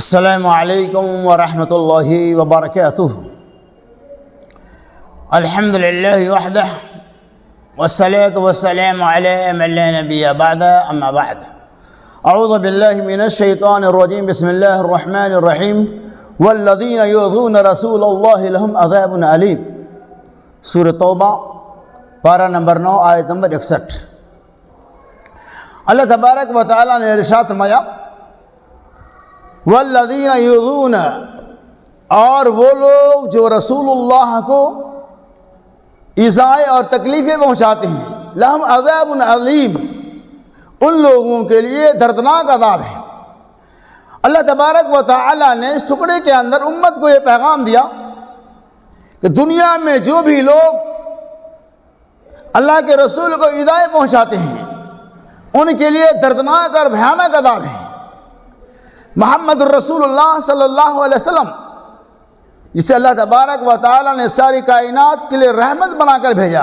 السلام علیکم ورحمۃ اللہ وبرکاتہ۔ الحمد للہ وحدہ والصلاة والسلام علی من لا نبی بعدہ، اما بعد۔ اعوذ باللہ من الشیطان الرجیم، بسم اللہ الرحمن الرحیم۔ والذین یؤذون رسول اللہ لہم عذاب علیم۔ سورۃ توبہ پارہ نمبر 9 آیت نمبر 61۔ اللہ تبارک و تعالیٰ نے ارشاد فرمایا والذین یؤذون، اور وہ لوگ جو رسول اللہ کو ایذائیں اور تکلیفیں پہنچاتے ہیں، لہم عذاب علیم، ان لوگوں کے لیے دردناک عذاب ہے۔ اللہ تبارک و تعالی نے اس ٹکڑے کے اندر امت کو یہ پیغام دیا کہ دنیا میں جو بھی لوگ اللہ کے رسول کو ایذائیں پہنچاتے ہیں ان کے لیے دردناک اور بھیانک عذاب ہے۔ محمد الرسول اللہ صلی اللہ علیہ وسلم، جسے اللہ تبارک و تعالی نے ساری کائنات کے لیے رحمت بنا کر بھیجا،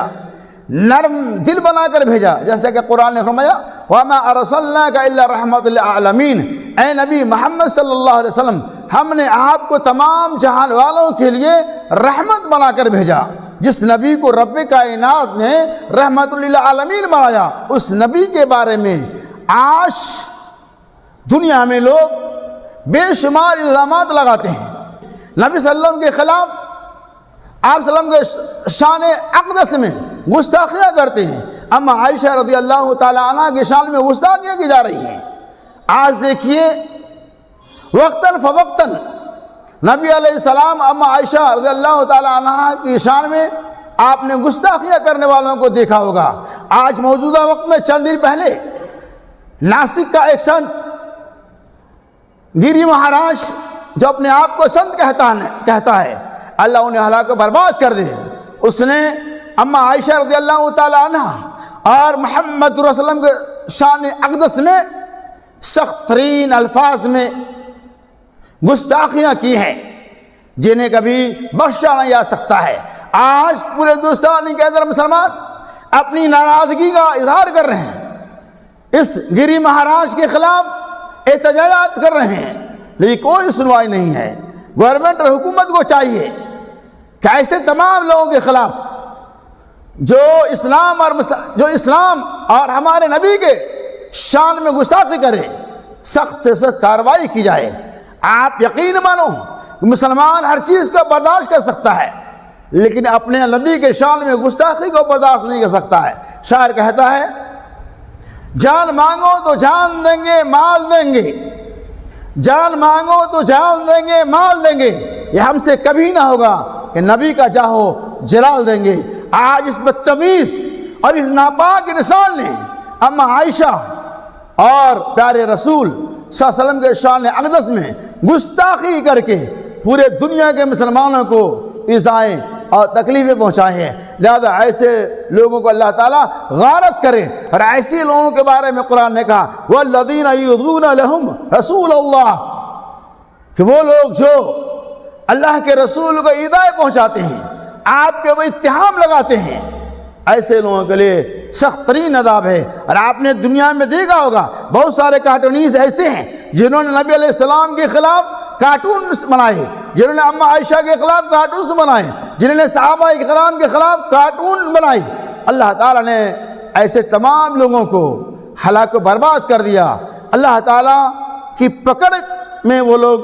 نرم دل بنا کر بھیجا، جیسے کہ قرآن نے فرمایا وَمَا أَرْسَلْنَاكَ إِلَّا رَحْمَةً لِلْعَالَمِينَ، اے نبی محمد صلی اللہ علیہ وسلم، ہم نے آپ کو تمام جہان والوں کے لیے رحمت بنا کر بھیجا۔ جس نبی کو رب کائنات نے رحمت للعالمین بنایا، اس نبی کے بارے میں آج دنیا میں لوگ بے شمار الزامات لگاتے ہیں۔ نبی صلی اللہ علیہ وسلم کے خلاف، آپ صلی اللہ علیہ وسلم کے شان اقدس میں گستاخیاں کرتے ہیں۔ اما عائشہ رضی اللہ تعالیٰ عنہ کے شان میں گستاخیاں کی جا رہی ہیں۔ آج دیکھیے وقتاً فوقتاً نبی علیہ السلام اما عائشہ رضی اللہ تعالیٰ عنہ کی شان میں آپ نے گستاخیاں کرنے والوں کو دیکھا ہوگا۔ آج موجودہ وقت میں چند دن پہلے ناسک کا ایک سنت گری مہاراج، جو اپنے آپ کو سنت کہتا ہے، اللہ انہیں ہلاک و برباد کر دے، اس نے اما عائشہ رضی اللہ تعالیٰ عنہ اور محمد رسول اللہ کے شان اقدس میں سخت ترین الفاظ میں گستاخیاں کی ہیں، جنہیں کبھی بخشا نہیں جا سکتا ہے۔ آج پورے ہندوستان کے اندر مسلمان اپنی ناراضگی کا اظہار کر رہے ہیں، اس گری مہاراج کے خلاف احتجاجات کر رہے ہیں، لیکن کوئی سنوائی نہیں ہے۔ گورنمنٹ اور حکومت کو چاہیے کہ ایسے تمام لوگوں کے خلاف جو اسلام اور ہمارے نبی کے شان میں گستاخی کرے، سخت سے سخت کارروائی کی جائے۔ آپ یقین مانو کہ مسلمان ہر چیز کو برداشت کر سکتا ہے، لیکن اپنے نبی کے شان میں گستاخی کو برداشت نہیں کر سکتا ہے۔ شاعر کہتا ہے جان مانگو تو جان دیں گے مال دیں گے، جان مانگو تو جان دیں گے مال دیں گے، یہ ہم سے کبھی نہ ہوگا کہ نبی کا جاہو جلال دیں گے۔ آج اس بدتمیز اور اس ناپاک انسان نے اما عائشہ اور پیارے رسول صلی اللہ علیہ وسلم کے شان اقدس میں گستاخی کر کے پورے دنیا کے مسلمانوں کو ایذائیں اور تکلیفیں پہنچائے ہیں۔ لہذا ایسے لوگوں کو اللہ تعالیٰ غارت کرے، اور ایسے لوگوں کے بارے میں قرآن نے کہا والذین یؤذون لہم رسول اللہ، کہ وہ لوگ جو اللہ کے رسول کو ایذائیں پہنچاتے ہیں، آپ کے وہ اتہام لگاتے ہیں، ایسے لوگوں کے لیے سخت ترین عذاب ہے۔ اور آپ نے دنیا میں دیکھا ہوگا بہت سارے کارٹونیز ایسے ہیں جنہوں نے نبی علیہ السلام کے خلاف کارٹون بنائے، جنہوں نے اما عائشہ کے خلاف کارٹونز بنائے، جنہوں نے صحابہ کرام کے خلاف کارٹون بنائی۔ اللہ تعالیٰ نے ایسے تمام لوگوں کو ہلاک و برباد کر دیا۔ اللہ تعالیٰ کی پکڑ میں وہ لوگ